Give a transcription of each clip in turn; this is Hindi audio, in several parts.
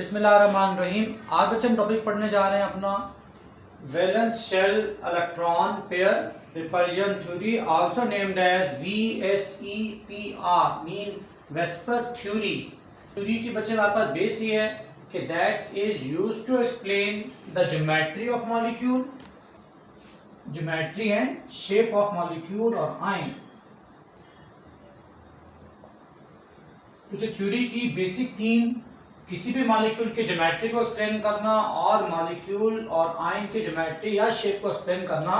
बिस्मिल्लाहिर्रहमानिर्रहीम। आज बच्चे हम टॉपिक पढ़ने जा रहे हैं अपना valence shell electron pair repulsion theory, also named as VSEPR, mean VSEPR theory. Theory की बच्चे हमारे पास बेस ये है कि that is used to explain the geometry of molecule, geometry and shape of molecule और आयन। तो थ्योरी की बेसिक थीम किसी भी मॉलिक्यूल के ज्योमेट्री को एक्सप्लेन करना और मॉलिक्यूल और आयन के ज्योमेट्री या शेप को एक्सप्लेन करना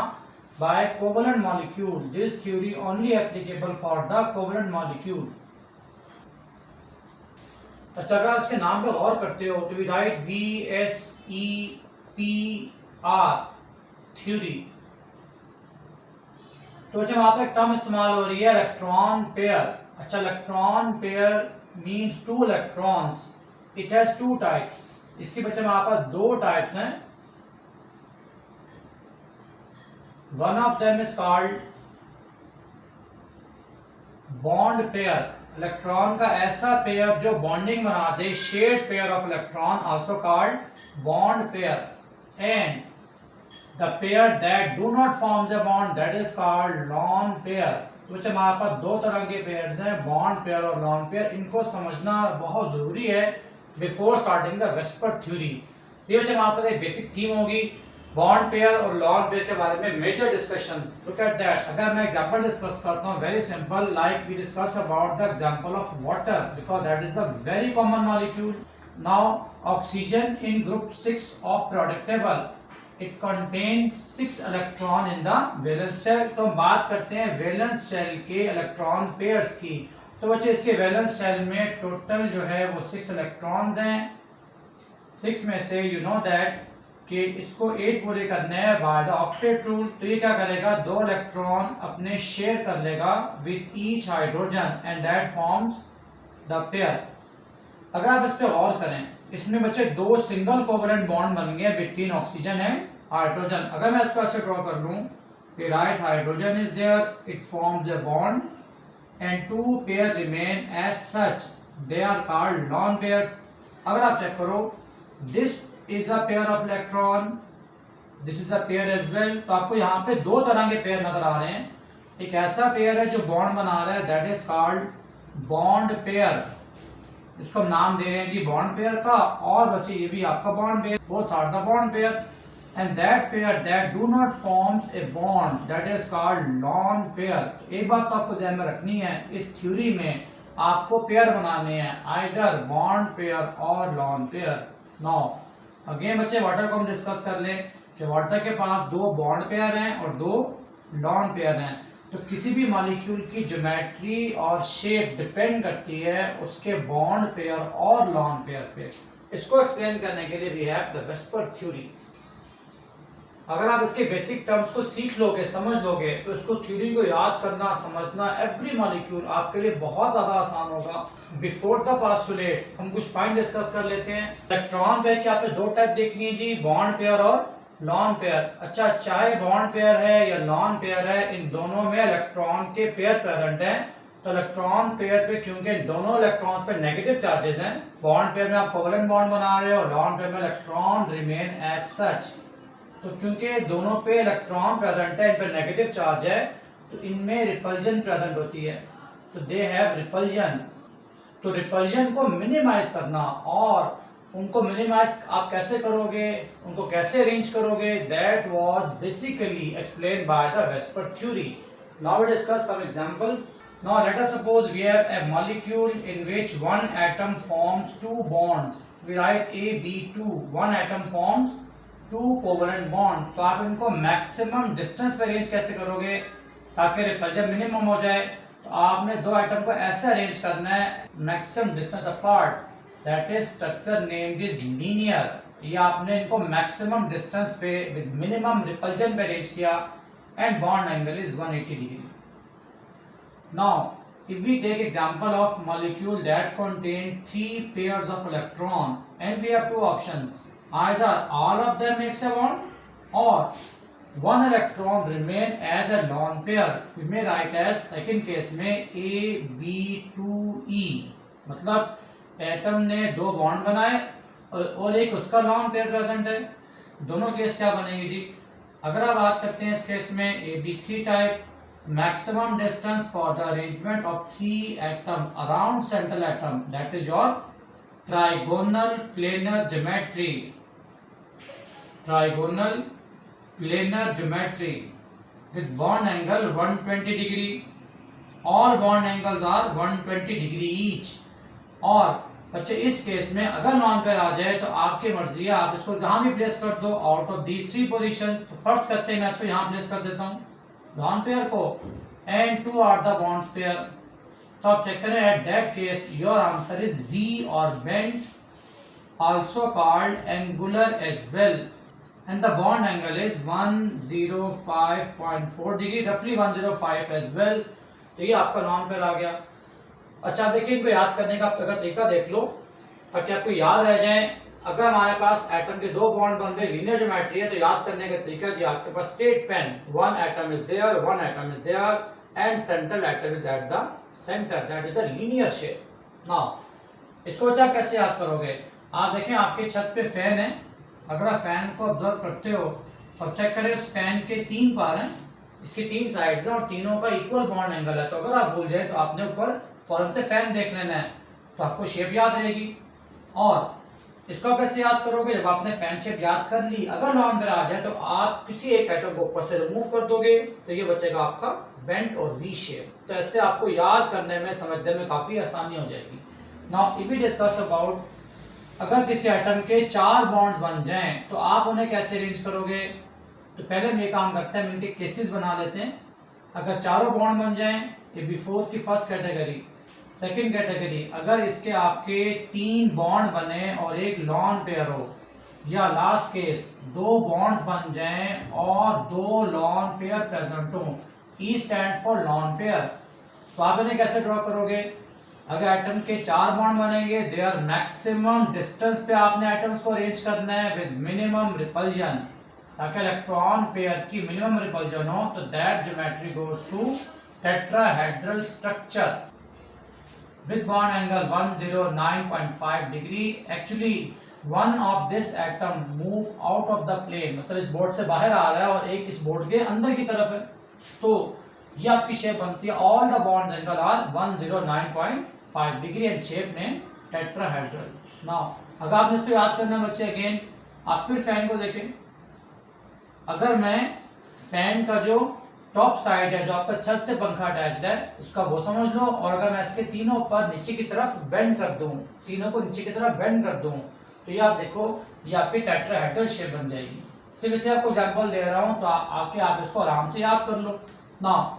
by covalent molecule. This theory only applicable for the covalent molecule. अच्छा, अगर इसके नाम पे गौर करते हो तो वी राइट VSEPR थ्योरी। तो अच्छा, वहां पे एक टर्म इस्तेमाल हो रही है इलेक्ट्रॉन पेयर। अच्छा, electron pair means two electrons. It has two types. इसके बच्चे में आपका दो टाइप्स हैं। One of them is called bond pair. Electron का ऐसा पेयर जो बॉन्डिंग बना दे, shared pair of electron, also called bond pair. And the pair that do not forms a bond, that is called lone pair. तो बच्चे हमारे पास दो तरह के पेयर्स हैं, बॉन्ड पेयर और लॉन पेयर। इनको समझना बहुत जरूरी है before starting the VSEPR theory. ये बच्चे हमारे पास एक बेसिक थीम होगी बॉन्ड पेयर और लॉन पेयर के बारे में major discussions. Look at that. अगर मैं एग्जांपल डिस्कस करता हूं, very simple, like we discuss about the example of water, because that is the very common molecule. Now oxygen in group 6 of periodic table, it contains 6 electron in the valence shell. तो बात करते हैं वैलेंस शेल के इलेक्ट्रॉन पेयर्स की। तो बच्चे इसके वैलेंस शेल में टोटल जो है वो 6 इलेक्ट्रॉन्स हैं। 6 में से यू नो दैट कि इसको 8 पूरे करने हैं बाय द ऑक्टेट रूल। तो ये क्या करेगा, 2 इलेक्ट्रॉन अपने शेयर कर लेगा with each hydrogen and that forms the pair. अगर आप इस पे गौर करें, इसमें बच्चे 2 सिंगल कोवलेंट बॉन्ड बन गए बिटवीन ऑक्सीजन एंड हाइड्रोजन। अगर मैं इसको ऐसे ड्रॉ कर लूं कि right hydrogen is there, it forms a bond and two pair remain as such, they are called lone pairs. अगर आप चेक करो, this is a pair of electron, this is a pair as well। तो आपको यहाँ पे दो तरह के पेयर नजर आ रहे हैं। एक ऐसा पेयर है जो बॉन्ड बना रहा है, that is called bond pair। इसको हम नाम दे रहे हैं जी बॉन्ड पेयर का। और बच्चे ये भी आपका bond pair, both are the bond pair। and that pair that do not forms a bond, that is called lone pair। तो एक बात तो आपको ध्यान में रखनी है, इस थ्योरी में आपको पेयर बनाने हैं, आइदर बॉन्ड पेयर और लॉन पेयर। नाउ अगेन बच्चे वाटर को हम डिस्कस कर लें कि वाटर के पास 2 बॉन्ड पेयर हैं और 2 लॉन पेयर हैं। तो किसी भी मॉलिक्यूल की ज्योमेट्री और शेप डिपेंड करती है उसके बॉन्ड पेयर और लॉन पेयर पे। इसको एक्सप्लेन करने के लिए we have the VSEPR theory. अगर आप इसके बेसिक टर्म्स को सीख लोगे, समझ लोगे, तो इसको थ्योरी को याद करना, समझना एवरी मॉलिक्यूल आपके लिए बहुत ज्यादा आसान होगा। बिफोर द पोस्टुलेट्स हम कुछ पॉइंट डिस्कस कर लेते हैं। इलेक्ट्रॉन पेयर के आपने 2 टाइप देख लिए जी, बॉन्ड पेयर और लॉन पेयर। अच्छा, चाहे बॉन्ड पेयर है या लॉन पेयर है, इन दोनों में इलेक्ट्रॉन के पेयर प्रेजेंट हैं। तो इलेक्ट्रॉन पेयर पे क्योंकि दोनों इलेक्ट्रॉन्स पे नेगेटिव चार्जेस हैं, बॉन्ड पेयर में आप कोवलेंट बॉन्ड बना रहे हो, लॉन पेयर में इलेक्ट्रॉन रिमेन एज सच। तो क्योंकि दोनों पे इलेक्ट्रॉन प्रेजेंट है, इन पे नेगेटिव चार्ज है, तो इनमें रिपल्जन प्रेजेंट होती है, तो दे हैव रिपल्जन। तो रिपल्जन को मिनिमाइज करना, और उनको मिनिमाइज आप कैसे करोगे, उनको कैसे अरेंज करोगे, that was basically explained by the VSEPR theory. Now we discuss some examples. Now let us suppose we have a molecule in which one atom forms 2 bonds। we write AB2, one atom forms 2 covalent bond. तो आप इनको मैक्सिमम डिस्टेंस पे अरेंज कैसे करोगे ताकि रिपल्जन मिनिमम हो जाए? तो आपने 2 आइटम को ऐसे अरेंज करना है maximum distance apart, that is structure named is linear. ये आपने इनको मैक्सिमम डिस्टेंस पे विद मिनिमम रिपल्जन पे अरेंज किया and bond angle is 180 degree. Now if we take example of molecule that contain 3 pairs of electron and we have 2 options, either all of them makes a bond or one electron remain as a lone pair। we may write as second case में AB2E, मतलब एटम ने 2 बॉन्ड बनाए और एक उसका लॉन पेयर प्रेजेंट है, दोनों केस क्या बनेंगे जी? अगर आप बात करते हैं इस केस में AB3 type, maximum distance for the arrangement of 3 atoms around central atom, that is your trigonal planar geometry. Trigonal planar geometry with bond angle 120 degree. All bond angles are 120 degree each. और बच्चे इस केस में अगर नॉन पेयर आ जाए तो आपकी मर्जी है, आप इसको कहाँ भी प्लेस कर दो out of these three position. तो फर्स्ट करते हैं, मैं इसको यहाँ प्लेस कर देता हूँ नॉन पेयर को, and two are the bonds pair. तो आप चेक करें, at that case your answer is V और bent, also called angular as well, and the bond angle is 105.4 degree, roughly 105 as well। तो ये आपका नॉन पेयर आ गया। अच्छा देखिए, इनको याद करने का आपका तरीका देख लो ताकि आपको याद रह जाए। अगर हमारे पास एटम के दो बॉन्ड बन रहे, लीनियर ज्योमेट्री है, तो याद करने का तरीका जी आपके पास state pen, one atom is there, one atom is there and central atom is at the centre, that is the linear shape. Now इसको अच्छा कैसे याद करोगे? आप देखें आपके छत पे फैन है, अगर आप फैन को ऑब्जर्व करते हो तो चेक करें उस फैन के तीन पार हैं, इसकी तीन साइड्स हैं और तीनों का इक्वल बॉन्ड एंगल है। तो अगर आप भूल जाए तो आपने ऊपर फौरन से फैन देख लेना है, तो आपको शेप याद रहेगी। और इसको कैसे याद करोगे? जब आपने फैन शेप याद कर ली, अगर नॉन पेयर आ जाए तो आप किसी एक एटम को ऊपर से रिमूव कर दोगे तो ये बचेगा आपका बेंट और वी शेप। तो ऐसे आपको याद करने में, समझने में काफी आसानी हो जाएगी। Now if we discuss about, अगर किसी एटम के चार बॉन्ड्स बन जाएं तो आप उन्हें कैसे अरेंज करोगे? तो पहले हम ये काम करते हैं, हम इनके केसेस बना लेते हैं। अगर चारों बॉन्ड बन जाएं, ये बिफोर की फर्स्ट कैटेगरी। सेकंड कैटेगरी, अगर इसके आपके तीन बॉन्ड बने और एक लॉन पेयर हो, या लास्ट केस दो बॉन्ड बन जाएं और दो लॉन पेयर प्रेजेंट हो, E stand for lawn pair. तो आप इन्हें कैसे ड्रॉ करोगे? अगर एटम के चार बॉन्ड बनेंगे, देयर मैक्सिमम डिस्टेंस पे आपने एटम्स को अरेंज करना है विद मिनिमम रिपल्जन, ताकि इलेक्ट्रॉन पेयर की मिनिमम रिपल्जन हो। तो that geometry goes to tetrahedral structure with bond angle 109.5 degree। actually one of this atom move out of the plane, मतलब इस बोर्ड से बाहर आ रहा है और एक इस बोर्ड के अंदर की तरफ है, तो ये आपकी शेप बनती है। All the bond angle are 109.5 degree and shape में टेट्राहेड्रल। नाउ अगर आपने इसको याद करना है बच्चे, अगेन आप फिर फैन को देखें। अगर मैं फैन का जो टॉप साइड है, जो आपका छत से पंखा अटैच्ड है, उसका वो समझ लो, और अगर मैं इसके तीनों पर नीचे की तरफ बेंड कर दूं, तीनों को नीचे की तरफ बेंड कर दूं, तो ये आप देखो, ये आपकी टेट्राहेड्रल शेप बन जाएगी। सिर्फ इसलिए आपको एग्जांपल दे रहा हूं, तो आके आप इसको आराम से याद कर लो। ना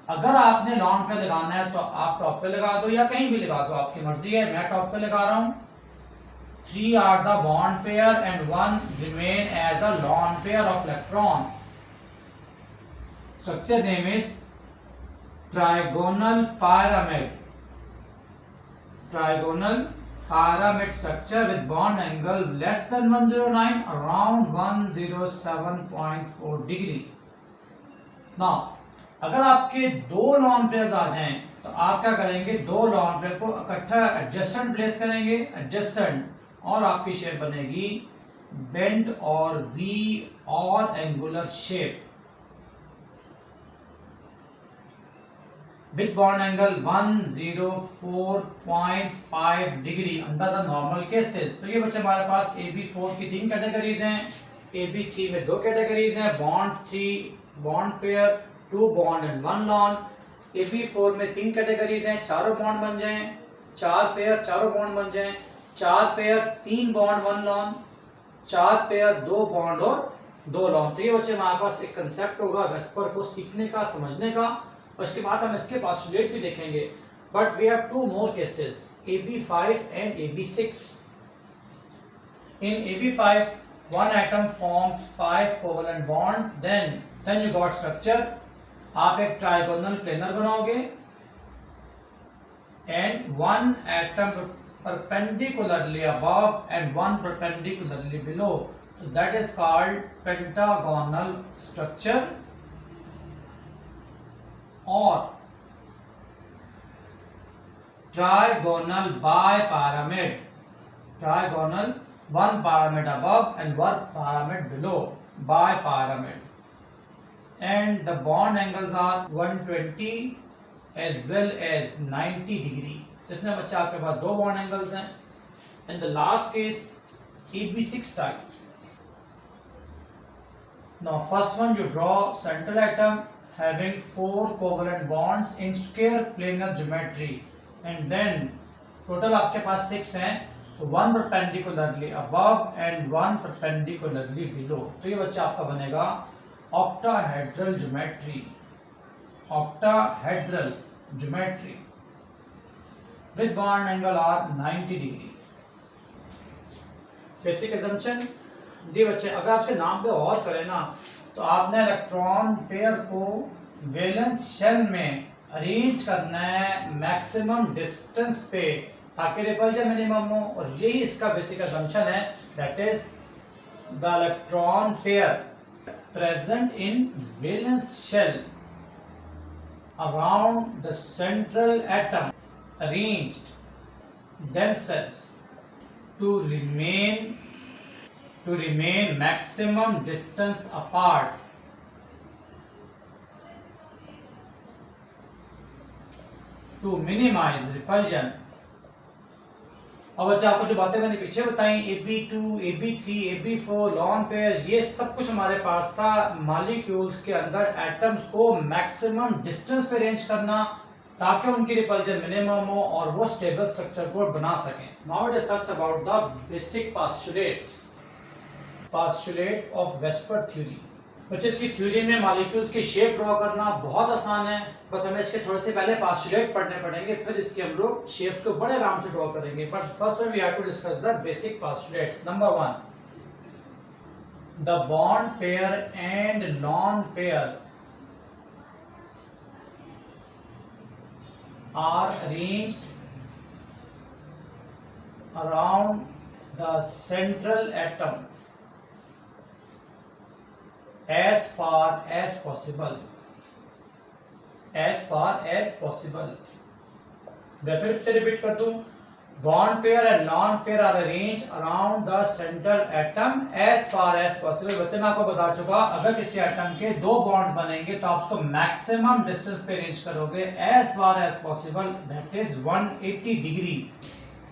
अगर आपने लॉन पे लगाना है तो आप टॉप पे लगा दो या कहीं भी लगा दो, आपकी मर्जी है। मैं टॉप पे लगा रहा हूं। 3 are the bond pair and 1 remain as a lone pair of electron. Structure name is trigonal pyramid. Trigonal pyramid structure with bond angle less than 109, around 107.4 degree. Now, अगर आपके दो लॉन पेयर्स आ जाएं तो आप क्या करेंगे? दो लॉन पेयर को इकट्ठा एडजेसेंट प्लेस करेंगे, एडजेसेंट, और आपकी शेप बनेगी बेंट और वी और angular shape with bond angle 104.5 degree under the normal cases. तो ये बच्चे हमारे पास AB4 की तीन कैटेगरीज हैं, AB3 में दो कैटेगरीज हैं, bond 3 bond pair, 2 bond and 1 lawn. AB4 में तीन कैटेगरीज हैं, चारों बॉन्ड बन जाएं, चार पेयर चारों बॉन्ड बन जाएं, चार पेयर 3 बॉन्ड 1 लॉन, चार पेयर 2 बॉन्ड और 2 लॉन। तो ये बच्चे हमारे पास एक कंसेप्ट होगा वेस्पर को सीखने का, समझने का। उसके बाद हम इसके पोस्टुलेट भी देखेंगे। But we have two more cases, AB5 and AB6। In AB5 one atom forms 5 covalent bonds, then you got structure। आप एक ट्राइगोनल प्लेनर बनाओगे and one atom perpendicularly above and one perpendicularly below, so that is called pentagonal structure और trigonal bipyramid. Trigonal one pyramid above and one pyramid below by pyramid, and the bond angles are 120 as well as 90 degree. जिसमें बच्चा आपके पास दो bond angles हैं. And the last case AB6 type. Now first one, you draw central atom having four covalent bonds in square planar geometry, and then total आपके पास 6 हैं, one perpendicularly above and one perpendicularly below. तो ये बच्चा आपका बनेगा octahedral geometry, octahedral geometry with bond angle are 90 degree. Basic assumption जी बच्चे, अगर आपके नाम पे और करें ना तो आपने इलेक्ट्रॉन पेयर को वैलेंस शेल में अरेंज करना है मैक्सिमम डिस्टेंस पे ताकि रिपल्जन मिनिमम हो, और यही इसका बेसिक assumption है. That is the electron pair present in valence shell around the central atom arranged themselves to remain maximum distance apart to minimize repulsion. अब अच्छा, आपको जो बातें मैंने पीछे बताई AB2, AB3, AB4 lone pair, ये सब कुछ हमारे पास था मॉलिक्यूल्स के अंदर एटम्स को मैक्सिमम डिस्टेंस पे अरेंज करना ताकि उनकी रिपल्जन मिनिमम हो और वो स्टेबल स्ट्रक्चर को बना सकें. Now discuss about the basic postulate of VSEPR theory. बच्चे इसकी थ्योरी में मॉलिक्यूल्स की शेप ड्रॉ करना बहुत आसान है, बट हमें इसके थोड़े से पहले postulate पढ़ने पड़ेंगे, फिर इसके हम लोग शेप्स को बड़े आराम से ड्रॉ करेंगे. But first we have to discuss the basic postulates. Number 1, the bond pair and lone pair are arranged around the central atom as far as possible. मैं फिर से रिपीट कर दूं, bond pair and lone pair are arrange around the central atom as far as possible. बच्चे मैं आपको बता चुका, अगर किसी एटम के दो बॉन्ड्स बनेंगे तो आप उसको मैक्सिमम डिस्टेंस पे अरेंज करोगे as far as possible, that is 180 degree.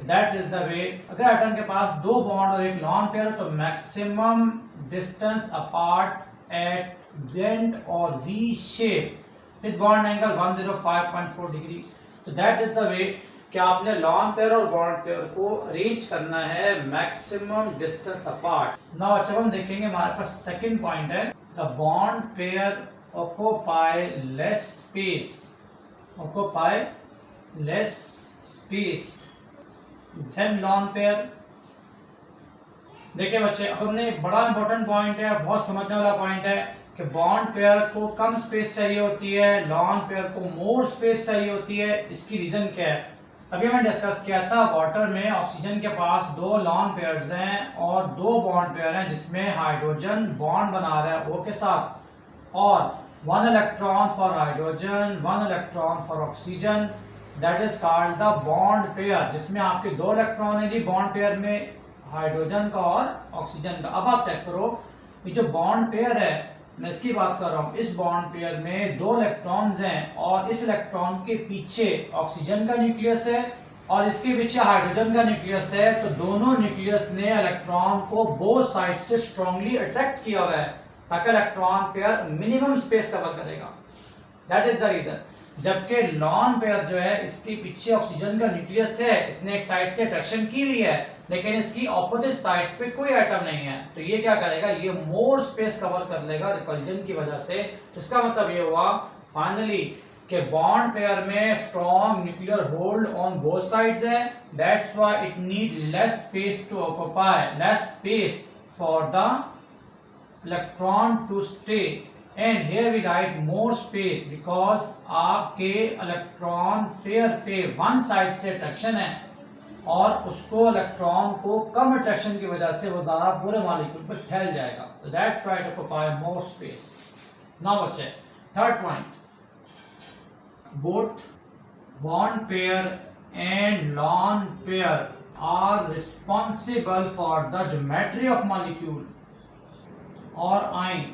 That is the way. अगर एटम के पास दो बॉन्ड और एक लॉन पेयर तो मैक्सिमम डिस्टेंस अपार्ट एट जेंट और V shape with bond angle 105.4 degree. तो दैट इज द वे कि आपने लॉन पेयर और बॉन्ड पेयर को अरेंज करना है मैक्सिमम डिस्टेंस अपार्ट. नाउ अच्छा हम देखेंगे, हमारे पास सेकंड पॉइंट है, the bond pair occupy less space than lone pair. देखिए बच्चे, अब हमने बड़ा इंपॉर्टेंट पॉइंट है, बहुत समझने वाला पॉइंट है कि बॉन्ड पेयर को कम स्पेस चाहिए होती है, लॉन पेयर को मोर स्पेस चाहिए होती है. इसकी रीजन क्या है? अभी मैंने डिस्कस किया था, वाटर में ऑक्सीजन के पास दो लॉन पेयर्स हैं और दो बॉन्ड पेयर हैं जिसमें हाइड्रोजन बॉन्ड बना रहा है O के साथ, और 1 electron for hydrogen, 1 electron for oxygen. That is called the bond pair, जिसमें आपके दो इलेक्ट्रॉन है जी बॉन्ड पेयर में, हाइड्रोजन का और ऑक्सीजन का. अब आप चेक करो, ये जो बॉन्ड पेयर है मैं इसकी बात कर रहा हूं, इस बॉन्ड पेयर में दो इलेक्ट्रॉन्स हैं और इस इलेक्ट्रॉन के पीछे ऑक्सीजन का न्यूक्लियस है और इसके पीछे हाइड्रोजन का न्यूक्लियस है. तो दोनों न्यूक्लियस ने इलेक्ट्रॉन को बोथ साइड से स्ट्रांगली अट्रैक्ट किया हुआ है ताकि electron pair minimum space cover करेगा. That is the reason. जबकि लॉन पेयर जो है, इसके पीछे ऑक्सीजन का न्यूक्लियस है, इसने एक साइड से अट्रैक्शन की हुई है लेकिन इसकी ऑपोजिट साइड पे कोई एटम नहीं है, तो ये क्या करेगा, ये मोर स्पेस कवर कर लेगा रिपल्जन की वजह से. तो इसका मतलब ये हुआ फाइनली कि बॉन्ड पेयर में strong nuclear hold on both sides है. That's why it need less space to occupy, less space for the electron to stay. And here we write more space because आपके इलेक्ट्रॉन पेयर पे वन साइड से अट्रैक्शन है और उसको इलेक्ट्रॉन को कम अट्रैक्शन की वजह से वो ज्यादा पूरे मॉलिक्यूल पर फैल जाएगा. तो that's why it occupy more space. Now बच्चे, third point, both bond pair and lone pair are responsible for the geometry of molecule और आइन।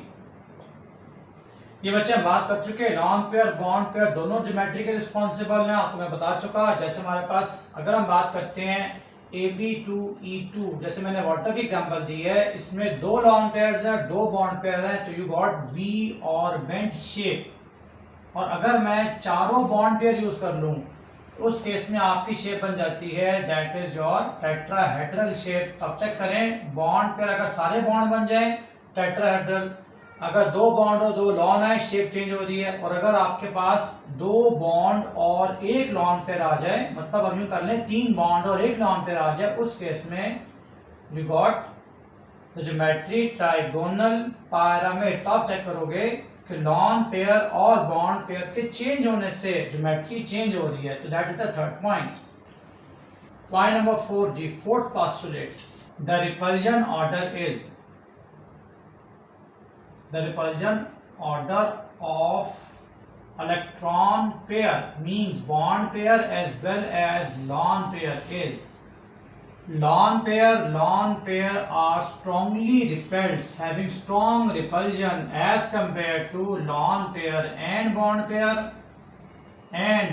ये बच्चे हम बात कर चुके हैं, लॉन पेयर बॉन्ड पेयर दोनों ज्योमेट्री के रिस्पॉन्सिबल हैं, आपको मैं बता चुका। जैसे हमारे पास अगर हम बात करते हैं AB2E2, जैसे मैंने वाटर की एग्जांपल दी है, इसमें दो लॉन पेयर्स हैं, दो बॉन्ड पेयर हैं, तो यू गॉट वी और बेंट शेप। और अगर मैं चारों बॉन्ड पेयर यूज कर लूं उस केस में आपकी शेप बन जाती है that is your tetrahedral shape. तो आप चेक करें, बॉन्ड पेयर अगर सारे बॉन्ड बन जाए टेट्राहेड्रल, अगर दो बॉन्ड और दो लॉन है शेप चेंज हो रही है, और अगर आपके पास दो बॉन्ड और एक लॉन पेयर आ जाए, मतलब हम यूं कर लें तीन बॉन्ड और एक लॉन पेयर आ जाए, उस केस में we got the geometry trigonal pyramid. तो आप चेक करोगे कि लॉन पेयर और बॉन्ड पेयर के चेंज होने से ज्योमेट्री चेंज हो रही है। तो that is the third point. Point number 4 जी, fourth postulate, the repulsion order is the repulsion order of electron pair means bond pair as well as lone pair is lone pair are strongly repelled, having strong repulsion as compared to lone pair and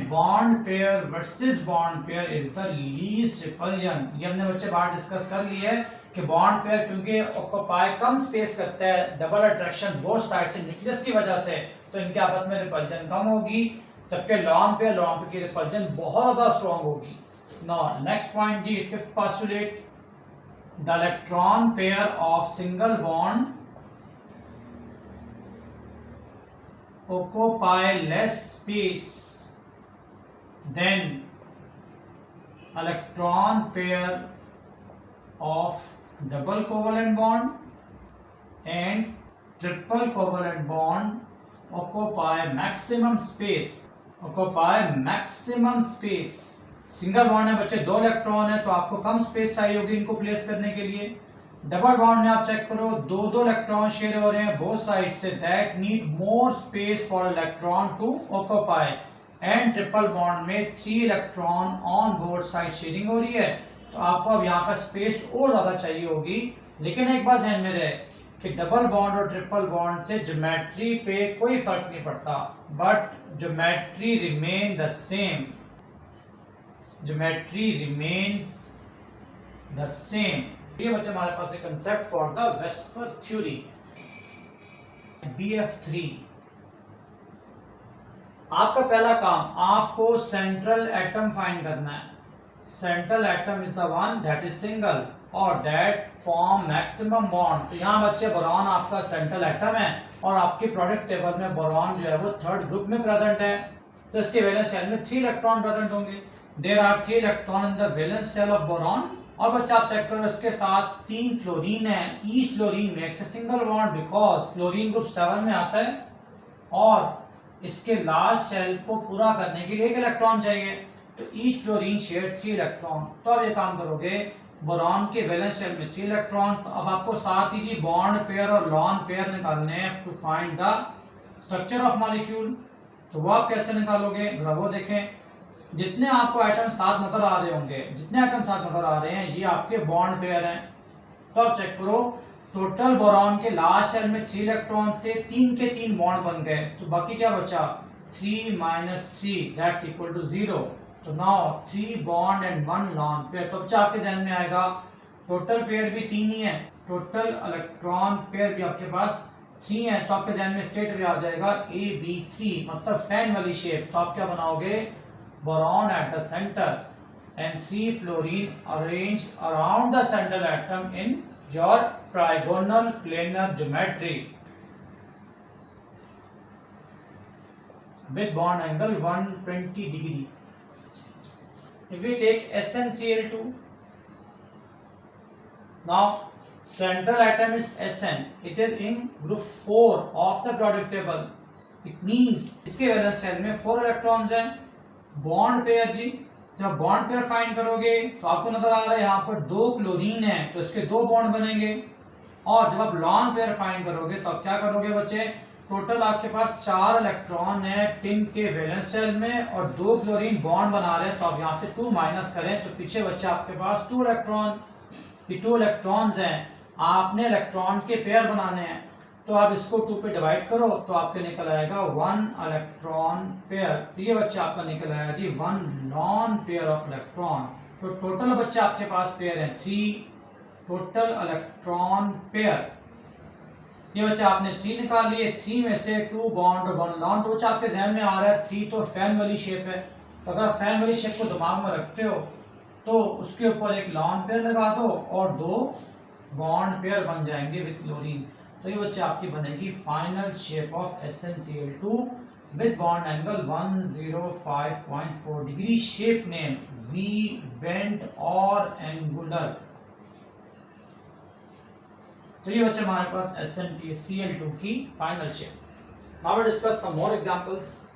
bond pair versus bond pair is the least repulsion। ये हमने बच्चे बात डिस्कस कर ली है कि बॉन्ड पेयर क्योंकि ऑक्यूपाई कम स्पेस करता है, डबल अट्रैक्शन बोथ साइड से न्यूक्लियस की वजह से, तो इनके आपस में रिपल्जन कम होगी, जबकि लॉन पेयर की रिपल्जन बहुत ज्यादा स्ट्रांग होगी। नाउ नेक्स्ट पॉइंट जी, fifth postulate, the electron pair of single bond occupy less space than electron pair of double covalent bond and triple covalent bond occupy maximum space। Single bond है बच्चे, दो इलेक्ट्रॉन है, तो आपको कम स्पेस चाहिए होगी इनको प्लेस करने के लिए। डबल बॉन्ड में आप चेक करो, दो दो इलेक्ट्रॉन शेयर हो रहे हैं बोथ साइड से, that need more space for electron to occupy. And triple bond में 3 electron on both side sharing हो रही है, तो आपको अब यहाँ पर स्पेस और ज्यादा चाहिए होगी। लेकिन एक बात ध्यान में रहे कि डबल बॉन्ड और ट्रिपल बॉन्ड से ज्योमेट्री पे कोई फर्क नहीं पड़ता, but geometry remain the same, geometry remains the same. ये बच्चे हमारे पास एक concept for the VSEPR theory. BF3, आपका पहला काम, आपको सेंट्रल एटम फाइंड करना है। Central atom is the one that is single और दैट फॉर्म मैक्सिमम बॉन्ड। तो यहाँ बच्चे बोरॉन आपका सेंट्रल एटम है और आपके प्रोडक्ट टेबल में बोरॉन जो है वो थर्ड ग्रुप में प्रेजेंट है, तो इसके वैलेंस शेल में 3 इलेक्ट्रॉन प्रेजेंट होंगे। There are 3 electron in the valence shell of boron. और बच्चा आप चेक करो, इसके साथ 3 फ्लोरीन है, each fluorine makes a single bond because fluorine group 7 में आता है और इसके लास्ट शेल को पूरा करने के लिए 1 इलेक्ट्रॉन चाहिए, तो ईच फ्लोरीन शेयर 3 इलेक्ट्रॉन। तो अब ये काम करोगे, बोरॉन के वैलेंस शेल में 3 इलेक्ट्रॉन, तो अब आपको साथ ही जी बॉन्ड पेयर और लॉन पेयर निकालने हैं to find the structure of molecule. तो वो आप कैसे निकालोगे, जरा वो देखें। जितने आपको आइटम साथ नजर आ रहे होंगे, जितने आइटम साथ नजर आ रहे हैं, ये आपके बॉन्ड पेयर हैं। तो आप चेक करो, टोटल बोरॉन के लास्ट शेल में 3 इलेक्ट्रॉन थे, 3 के 3 बॉन्ड बन गए, तो बाकी क्या बचा, 3 - 3 दैट्स इक्वल टू 0। तो now 3 bond and 1 lone pair. तो बच्चा आपके ध्यान में आएगा टोटल पेयर भी 3 ही है, टोटल इलेक्ट्रॉन पेयर भी आपके पास 3 है, तो आपके ध्यान में स्टेट भी आ जाएगा AB3, मतलब फैन वाली शेप। तो आप क्या बनाओगे, boron at the center and 3 fluorine arranged around the central atom in your trigonal planar geometry with bond angle 120 degree. If we take SnCl2, now central atom is Sn, it is in group 4 of the periodic table. It means इसके वैलेंस शेल में 4 इलेक्ट्रॉन्स हैं। बॉन्ड पेयर जी, जब बॉन्ड पेयर फाइंड करोगे तो आपको नजर आ रहा है यहाँ पर 2 क्लोरीन है, तो इसके 2 बॉन्ड बनेंगे। और जब आप लॉन पेयर फाइंड करोगे तो आप क्या करोगे बच्चे, टोटल आपके पास 4 इलेक्ट्रॉन है टिन के वैलेंस शेल में और 2 क्लोरीन बॉन्ड बना रहे हैं, तो आप यहाँ से 2 माइनस करें तो पीछे बचे आपके पास 2 इलेक्ट्रॉन। ये 2 इलेक्ट्रॉन्स हैं, आपने इलेक्ट्रॉन के पेयर बनाने हैं, तो आप इसको 2 पे डिवाइड करो तो आपके निकल आएगा 1 इलेक्ट्रॉन पेयर। तो ये बच्चा आपका निकल आएगा जी 1 लॉन पेयर ऑफ इलेक्ट्रॉन। तो टोटल बच्चे आपके पास पेयर हैं 3, टोटल इलेक्ट्रॉन पेयर। ये बच्चा आपने 3 निकाल लिए, 3 में से 2 बॉन्ड और 1 लॉन। तो बच्चा आपके जहन में आ रहा है 3 तो फैन वाली शेप है, तो अगर फैन वाली शेप को दिमाग में रखते हो तो उसके ऊपर एक लॉन पेयर लगा दो और 2 बॉन्ड पेयर बन जाएंगे विद क्लोरीन। तो ये बच्चे आपकी बनेगी final shape of SnCl2 with bond angle 105.4 degree. Shape name V bent और एंगुलर। तो ये बच्चे हमारे पास SnCl2 की final shape. Now we discuss some more examples.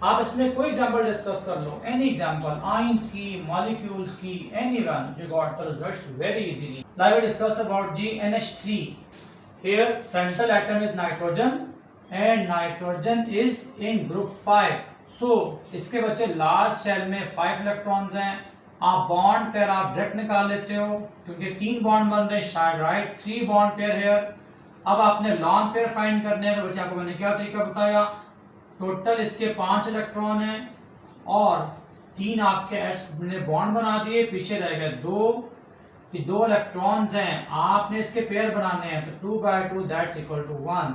आप इसमें कोई एग्जांपल डिस्कस कर लो, एनी एग्जांपल, आयंस की, मॉलिक्यूल्स की, anyone, you got the results very easily. Now we discuss about NH3। Here central atom is nitrogen and nitrogen is in group 5. So इसके बच्चे लास्ट शेल में 5 इलेक्ट्रॉन्स हैं। आप बॉन्ड पेयर आप डायरेक्ट निकाल लेते हो क्योंकि 3 बॉन्ड बन रहे शायद, राइट, 3 बॉन्ड पेयर है। अब आपने लॉन पेयर फाइंड करने हैं, तो बच्चे आपको मैंने क्या तरीका बताया। टोटल इसके 5 इलेक्ट्रॉन हैं और 3 आपके एस ने बॉन्ड बना दिए, पीछे रह गए 2। कि 2 इलेक्ट्रॉन्स हैं, आपने इसके पेयर बनाने हैं, तो 2 by 2 that's equal to 1.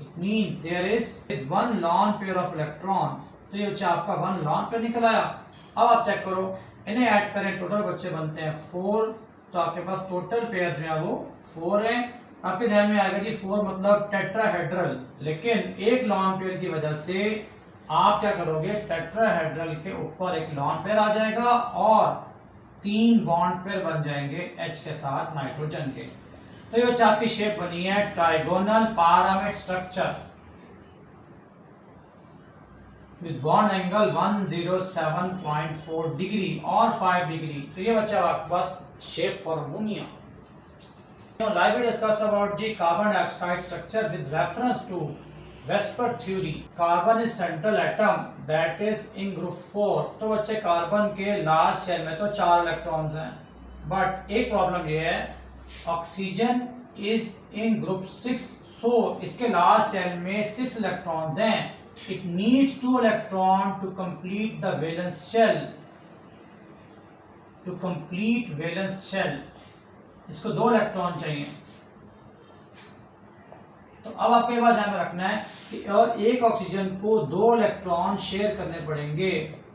It means there is 1 lone pair of electron. तो ये बच्चा आपका 1 lone पेयर निकल आया। अब आप चेक करो, इन्हें ऐड करें, टोटल बच्चे बनते हैं 4। तो आपके पास टोटल पेयर जो है वो 4 है। आपके ध्यान में आएगा कि 4 मतलब टेट्राहेड्रल, लेकिन एक लॉन पेयर की वजह से आप क्या करोगे, टेट्राहेड्रल के ऊपर एक लॉन पेयर आ जाएगा और 3 बॉन्ड पेयर बन जाएंगे H के साथ नाइट्रोजन के। तो ये बच्चा आपकी शेप बनी है trigonal pyramid structure with bond angle 107.4 degree और 5 डिग्री। तो ये बच्चा आपके पास shape for ammonia. Now let me discuss about the carbon dioxide structure with reference to Vesper theory. Carbon is central atom that is in group 4. तो बच्चे कार्बन के लास्ट शेल में तो 4 इलेक्ट्रॉन्स हैं, बट एक प्रॉब्लम ये है oxygen is in group 6, so इसके लास्ट शेल में 6 इलेक्ट्रॉन्स हैं। It needs 2 electron to complete the valence shell, to complete valence shell इसको 2 इलेक्ट्रॉन चाहिए। तो अब आपके पास ध्यान में रखना है कि और एक ऑक्सीजन को 2 इलेक्ट्रॉन शेयर करने पड़ेंगे,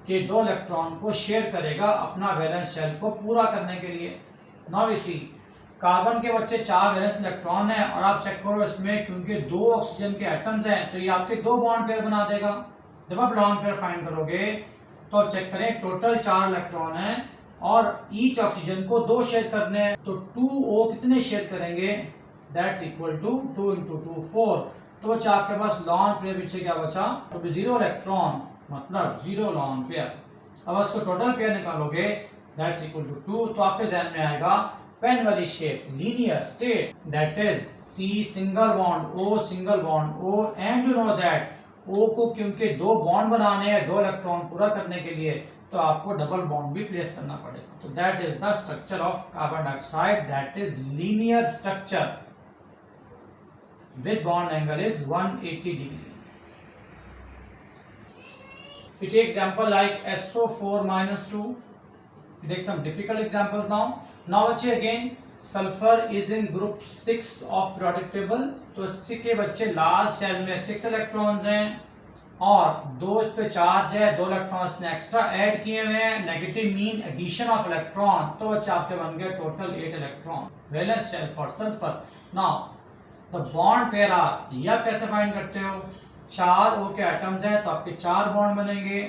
कि 2 इलेक्ट्रॉन को शेयर करेगा अपना वैलेंस शेल को पूरा करने के लिए। नाउ वी सी, कार्बन के बच्चे 4 वैलेंस इलेक्ट्रॉन हैं और आप चेक करो इसमें, क्योंकि 2 ऑक्सीजन के एटम्स हैं तो ये आपके 2 बॉन्ड पेयर बना देगा। जब आप लॉन्ग पेयर फाइंड करोगे तो आप चेक करें, टोटल 4 इलेक्ट्रॉन हैं और ईच ऑक्सीजन को 2 शेयर करने हैं, तो 2O कितने शेयर करेंगे, दैट्स इक्वल टू 2 into 2 4। तो बच्चा आपके पास लॉन पेयर पीछे क्या बचा, तो 0 इलेक्ट्रॉन मतलब 0 लॉन पेयर। अब इसको टोटल पेयर निकालोगे दैट्स इक्वल टू 2, तो आपके ध्यान में आएगा पेन वाली shape, linear state, that is C single bond O single bond O, and you know that O को क्योंकि 2 बॉन्ड बनाने हैं 2 इलेक्ट्रॉन पूरा करने के लिए, तो आपको डबल बॉन्ड भी प्लेस करना पड़ेगा। तो that is the structure of carbon dioxide, that is linear structure with bond angle is 180 degree. We take example like SO4-2. We take some difficult examples now. Now again, sulfur is in group 6 of periodic table. तो इसके बच्चे लास्ट शेल में 6 इलेक्ट्रॉन्स हैं और 2 इस पे चार्ज है, 2 इलेक्ट्रॉन्स ने एक्स्ट्रा ऐड किए हुए हैं, negative mean addition of electron. तो बच्चे आपके बन गए total 8 electron, valence shell for sulphur. Now the bond pair are, ये आप कैसे फाइंड करते हो, 4 O के एटम्स हैं तो आपके 4 बॉन्ड बनेंगे।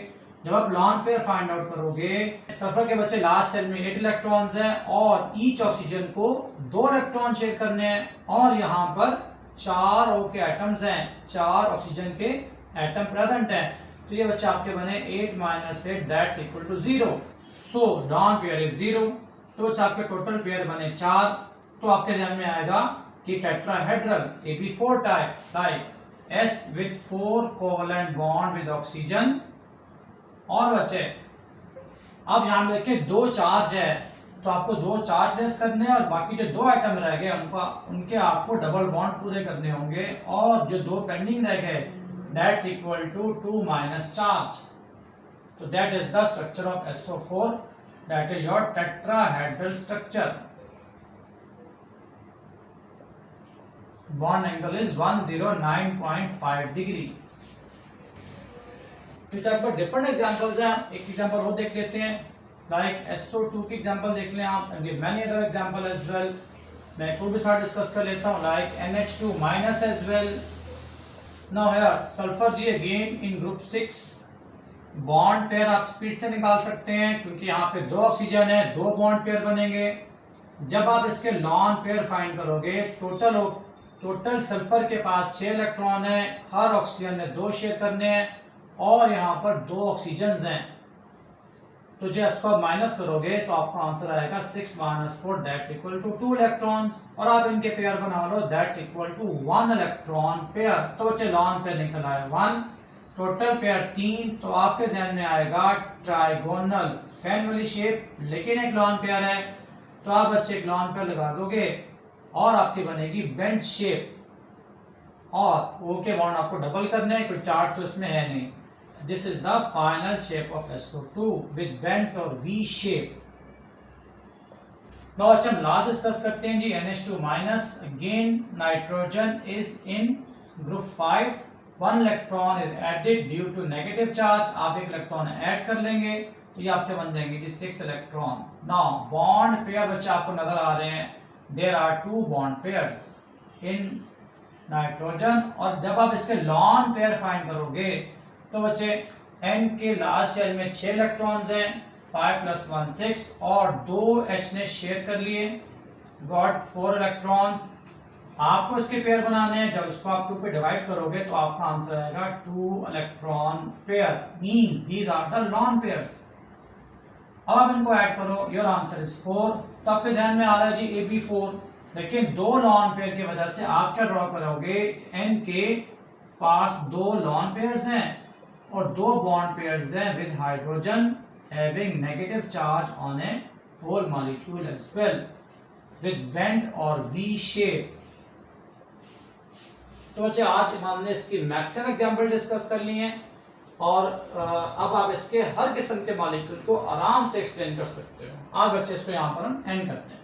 जब आप लॉन पेयर फाइंड आउट करोगे, सल्फर के बच्चे लास्ट शेल में 8 इलेक्ट्रॉन्स हैं और ईच ऑक्सीजन को 2 इलेक्ट्रॉन शेयर करने हैं और यहाँ पर 4 O के एटम्स हैं, 4 ऑक्सीजन के एटम प्रेजेंट हैं। तो ये बच्चे आपके बने 8 - 8 that's equal to 0। So lone pair is 0। तो बच्चे आपके टोटल पेयर बने 4। तो आपके ध्यान में आएगा कि tetrahedral AB4 type S with 4 covalent bond with oxygen। और बचे अब यहाँ पे देखिए दो चार्ज है, तो आपको दो चार्ज प्लेस करने हैं और बाकी जो दो आइटम रह गए उनके आपको डबल बॉन्ड पूरे करने होंगे, और जो दो पेंडिंग रह गए that's equal to 2 minus charge. तो that is the structure of SO4, that is your tetrahedral structure. Bond angle is 109.5 degree. फिर आपको डिफरेंट एग्जांपल्स हैं, एक एग्जांपल और देख लेते हैं, लाइक SO2 की एग्जांपल देख लें आप, and many other example as well. मैं एक और भी साथ डिस्कस कर लेता हूं, like NH2 minus as well. Now here sulphur जी again in group 6, bond pair आप स्पीड से निकाल सकते हैं क्योंकि यहाँ पे दो ऑक्सीजन है, दो बॉन्ड पेयर बनेंगे। जब आप इसके लॉन पेयर फाइंड करोगे, टोटल सल्फर के पास 6 इलेक्ट्रॉन है, हर ऑक्सीजन ने 2 शेयर करने हैं, और यहाँ पर 2 ऑक्सीजन हैं। तो जब इसको माइनस करोगे तो आपका आंसर आएगा 6 minus 4 that's equal to 2 electrons, और आप इनके पेयर बना लो that's equal to 1 electron pair. तो बच्चे लॉन पेयर निकल आया 1, टोटल पेयर 3, तो आपके जहन में आएगा ट्राइगोनल फैन वाली शेप, लेकिन एक लॉन पेयर है, तो आप बच्चे एक लॉन पेयर लगा दोगे और आपकी बनेगी बेंट शेप, और ओ के बॉन्ड आपको डबल करने हैं, कोई चार्ट तो इसमें है नहीं। This is the final shape of SO2 with bent और V शेप। नाउ अच्छा हम लास्ट डिस्कस करते हैं जी, NH2 minus, again nitrogen is in group 5, 1 electron is added due to negative charge, आप एक इलेक्ट्रॉन ऐड कर लेंगे तो ये आपके बन जाएंगे जी 6 इलेक्ट्रॉन। नाउ बॉन्ड पेयर बच्चे आपको नजर आ रहे हैं, there are 2 bond pairs in nitrogen, और जब आप इसके लॉन पेयर फाइंड करोगे तो बच्चे N के लास्ट शेल में 6 इलेक्ट्रॉन्स हैं, 5 + 1 6, और 2 H ने शेयर कर लिए, गॉट 4 इलेक्ट्रॉन्स। आपको इसके पेयर बनाने हैं, जब इसको आप 2 पे डिवाइड करोगे तो आपका आंसर आएगा 2 electron pair, mean these are the lone pairs. अब आप इनको ऐड करो, योर आंसर इज 4। तो आपके ध्यान में आ रहा है जी AB4, लेकिन 2 लॉन पेयर की वजह से आप क्या ड्रॉ करोगे, N के पास 2 लॉन पेयर्स हैं और 2 बॉन्ड पेयर्स हैं with hydrogen having negative charge on a whole molecule as well with bent और V शेप। तो बच्चे आज हमने इसकी मैक्सिमम एग्जांपल डिस्कस कर लिए हैं, और अब आप इसके हर किस्म के मॉलिक्यूल को आराम से एक्सप्लेन कर सकते हो। आज बच्चे इसको यहाँ पर हम एंड करते हैं।